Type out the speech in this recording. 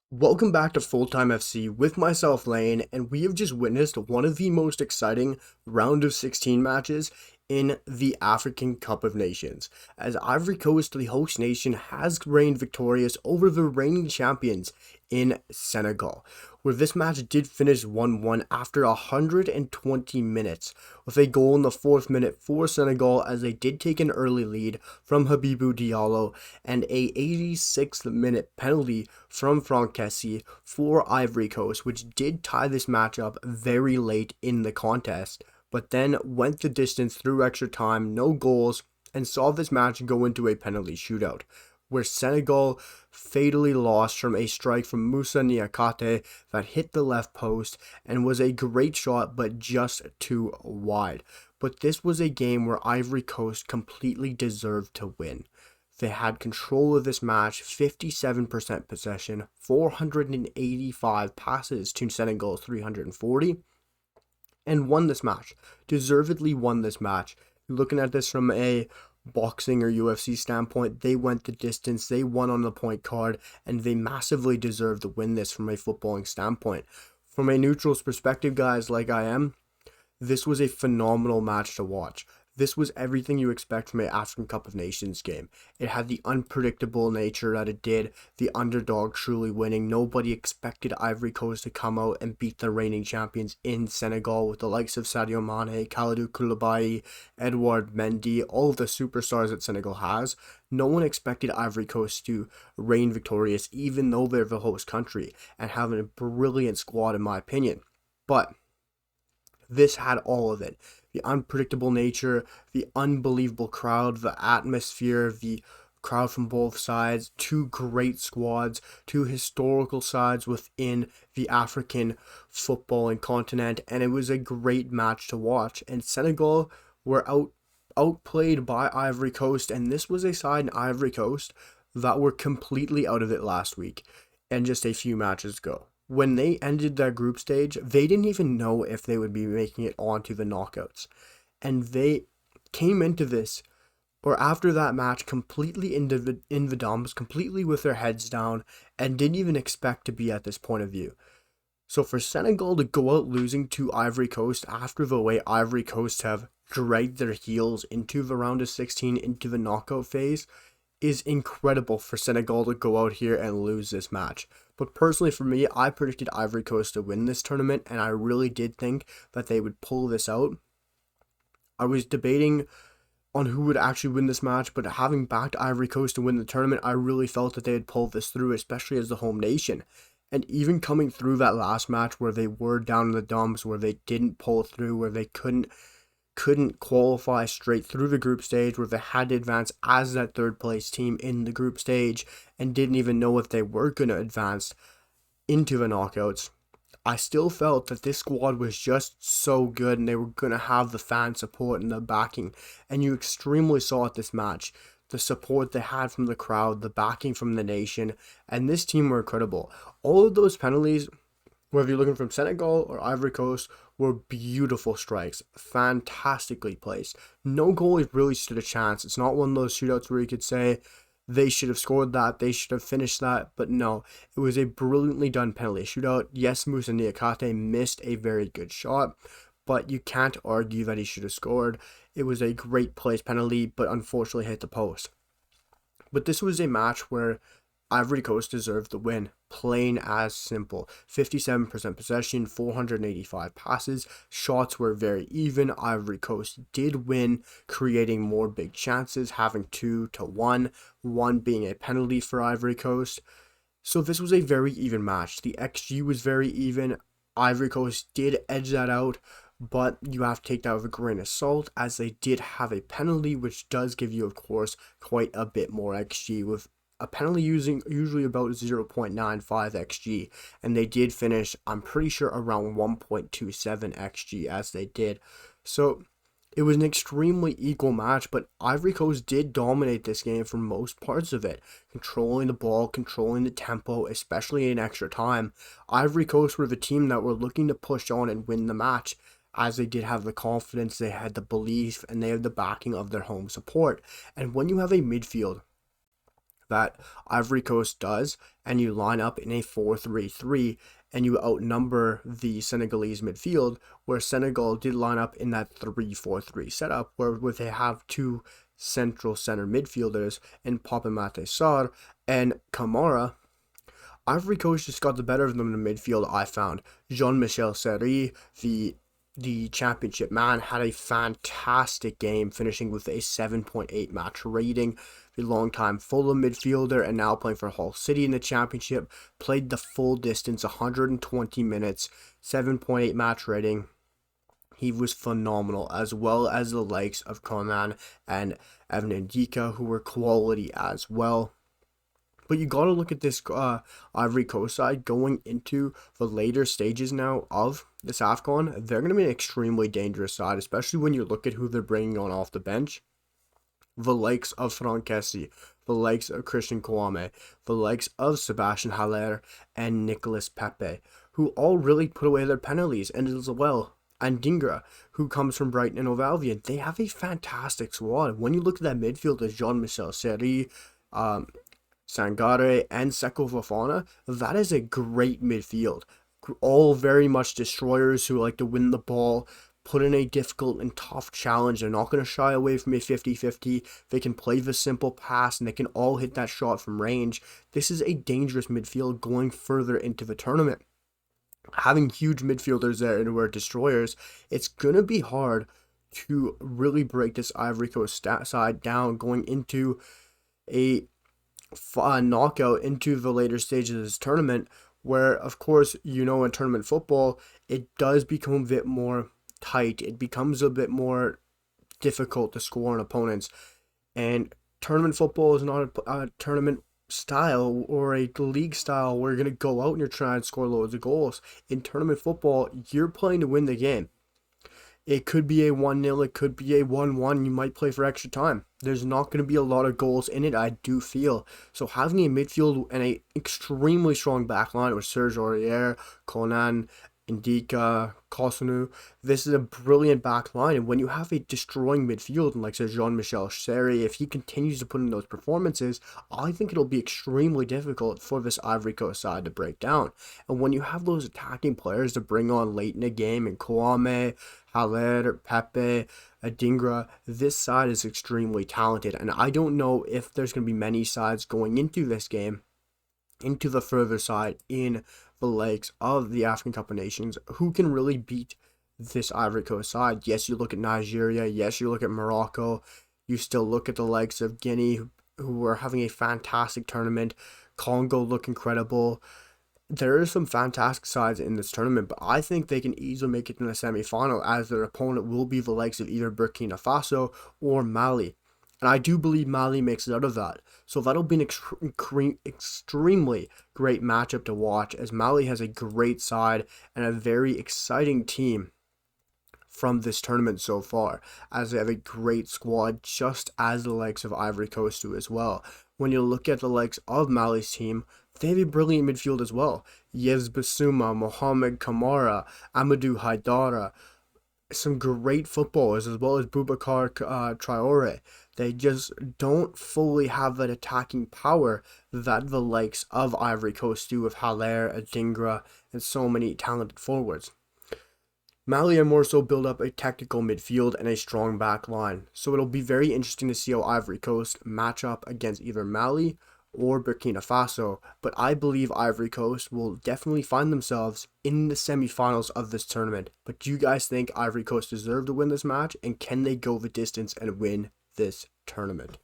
Welcome back to Full Time FC with myself, Lane, and we have just witnessed one of the most exciting round of 16 matches in the African Cup of Nations, as Ivory Coast, the host nation, has reigned victorious over the reigning champions in Senegal, where this match did finish 1-1 after 120 minutes, with a goal in the 4th minute for Senegal as they did take an early lead from Habibou Diallo and a 86th minute penalty from Francesi for Ivory Coast, which did tie this match up very late in the contest, but then went the distance through extra time, no goals, and saw this match go into a penalty shootout, where Senegal fatally lost from a strike from Moussa Niakate that hit the left post and was a great shot but just too wide. But this was a game where Ivory Coast completely deserved to win. They had control of this match, 57% possession, 485 passes to Senegal's 340, and won this match. Deservedly won this match. Looking at this from a boxing or UFC standpoint, they went the distance, they won on the point card, and they massively deserve to win this from a footballing standpoint. From a neutral's perspective, guys, like I am, this was a phenomenal match to watch. This was everything you expect from an African Cup of Nations game. It had the unpredictable nature that it did, the underdog truly winning. Nobody expected Ivory Coast to come out and beat the reigning champions in Senegal with the likes of Sadio Mane, Kalidou Koulibaly, Edouard Mendy, all of the superstars that Senegal has. No one expected Ivory Coast to reign victorious, even though they're the host country, and having a brilliant squad in my opinion. But this had all of it. The unpredictable nature, the unbelievable crowd, the atmosphere, the crowd from both sides, two great squads, two historical sides within the African footballing continent, and it was a great match to watch. And Senegal were outplayed by Ivory Coast, and this was a side in Ivory Coast that were completely out of it last week and just a few matches ago. When they ended their group stage, they didn't even know if they would be making it onto the knockouts. And they came into this, or after that match, completely in the dumps, completely with their heads down, and didn't even expect to be at this point of view. So for Senegal to go out losing to Ivory Coast after the way Ivory Coast have dragged their heels into the round of 16, into the knockout phase, is incredible for Senegal to go out here and lose this match. But personally for me, I predicted Ivory Coast to win this tournament, and I really did think that they would pull this out. I was debating on who would actually win this match, but having backed Ivory Coast to win the tournament, I really felt that they would pull this through, especially as the home nation. And even coming through that last match where they were down in the dumps, where they didn't pull through, where they couldn't qualify straight through the group stage, where they had to advance as that third place team in the group stage and didn't even know if they were going to advance into the knockouts, I still felt that this squad was just so good and they were going to have the fan support and the backing. And you extremely saw at this match the support they had from the crowd, the backing from the nation, and this team were incredible. All of those penalties, whether you're looking from Senegal or Ivory Coast, were beautiful strikes, fantastically placed. No goalie really stood a chance. It's not one of those shootouts where you could say they should have scored that, they should have finished that, but no, it was a brilliantly done penalty shootout. Yes, Moussa Niakate missed a very good shot, but you can't argue that he should have scored. It was a great placed penalty, but unfortunately hit the post. But this was a match where Ivory Coast deserved the win. Plain as simple. 57% possession, 485 passes. Shots were very even. Ivory Coast did win, creating more big chances, having 2-1, one being a penalty for Ivory Coast. So this was a very even match. The XG was very even. Ivory Coast did edge that out, but you have to take that with a grain of salt, as they did have a penalty, which does give you, of course, quite a bit more XG, with a penalty using usually about 0.95 xg, and they did finish, I'm pretty sure, around 1.27 xg as they did. So it was an extremely equal match, but Ivory Coast did dominate this game for most parts of it, controlling the ball, controlling the tempo, especially in extra time. Ivory Coast were the team that were looking to push on and win the match, as they did have the confidence, they had the belief, and they had the backing of their home support. And when you have a midfield that Ivory Coast does, and you line up in a 4-3-3 and you outnumber the Senegalese midfield, where Senegal did line up in that 3-4-3 setup where they have two central center midfielders in Papamate Sarr and Kamara. Ivory Coast just got the better of them in the midfield, I found. Jean-Michel Seri, the championship man, had a fantastic game, finishing with a 7.8 match rating. The longtime Fulham midfielder and now playing for Hull City in the championship, played the full distance, 120 minutes, 7.8 match rating. He was phenomenal, as well as the likes of Conan and Evan Ndika, who were quality as well. But you got to look at this Ivory Coast side going into the later stages now of this AFCON. They're going to be an extremely dangerous side, especially when you look at who they're bringing on off the bench. The likes of Franck Kessie, the likes of Christian Kouame, the likes of Sebastian Haller and Nicolas Pepe, who all really put away their penalties, and as well, and Dingra, who comes from Brighton and Hove Albion. They have a fantastic squad. When you look at that midfield as Jean-Michel Seri, Sangare, and Seko Fofana, that is a great midfield. All very much destroyers who like to win the ball, put in a difficult and tough challenge. They're not going to shy away from a 50-50. They can play the simple pass, and they can all hit that shot from range. This is a dangerous midfield going further into the tournament. Having huge midfielders there and who are destroyers, it's going to be hard to really break this Ivory Coast side down going into a knockout into the later stages of this tournament, where, of course, in tournament football, it does become a bit more tight. It becomes a bit more difficult to score on opponents. And tournament football is not a tournament style or a league style where you're going to go out and you're trying to score loads of goals. In tournament football, you're playing to win the game. It could be a 1-0, it could be a 1-1, you might play for extra time. There's not going to be a lot of goals in it, I do feel. So having a midfield and an extremely strong backline with Serge Aurier, Conan, Ndika, Kosunu, this is a brilliant back line. And when you have a destroying midfield, and like says Jean-Michel Seri, if he continues to put in those performances, I think it'll be extremely difficult for this Ivory Coast side to break down. And when you have those attacking players to bring on late in the game, and Kouame, Haller, Pepe, Adingra, this side is extremely talented. And I don't know if there's going to be many sides going into this game, into the further side in the legs of the African Cup of Nations, who can really beat this Ivory Coast side. Yes, you look at Nigeria. Yes, you look at Morocco. You still look at the likes of Guinea, who are having a fantastic tournament. Congo look incredible. There are some fantastic sides in this tournament, but I think they can easily make it in the semi-final, as their opponent will be the likes of either Burkina Faso or Mali. And I do believe Mali makes it out of that. So that'll be an extremely great matchup to watch, as Mali has a great side and a very exciting team from this tournament so far, as they have a great squad, just as the likes of Ivory Coast do as well. When you look at the likes of Mali's team, they have a brilliant midfield as well. Yves Bissouma, Mohamed Kamara, Amadou Haidara, some great footballers, as well as Boubacar Traore. They just don't fully have that attacking power that the likes of Ivory Coast do, with Haller, Adingra, and so many talented forwards. Mali are more so build up a technical midfield and a strong back line. So it'll be very interesting to see how Ivory Coast match up against either Mali or Burkina Faso, but I believe Ivory Coast will definitely find themselves in the semifinals of this tournament. But do you guys think Ivory Coast deserve to win this match, and can they go the distance and win this tournament?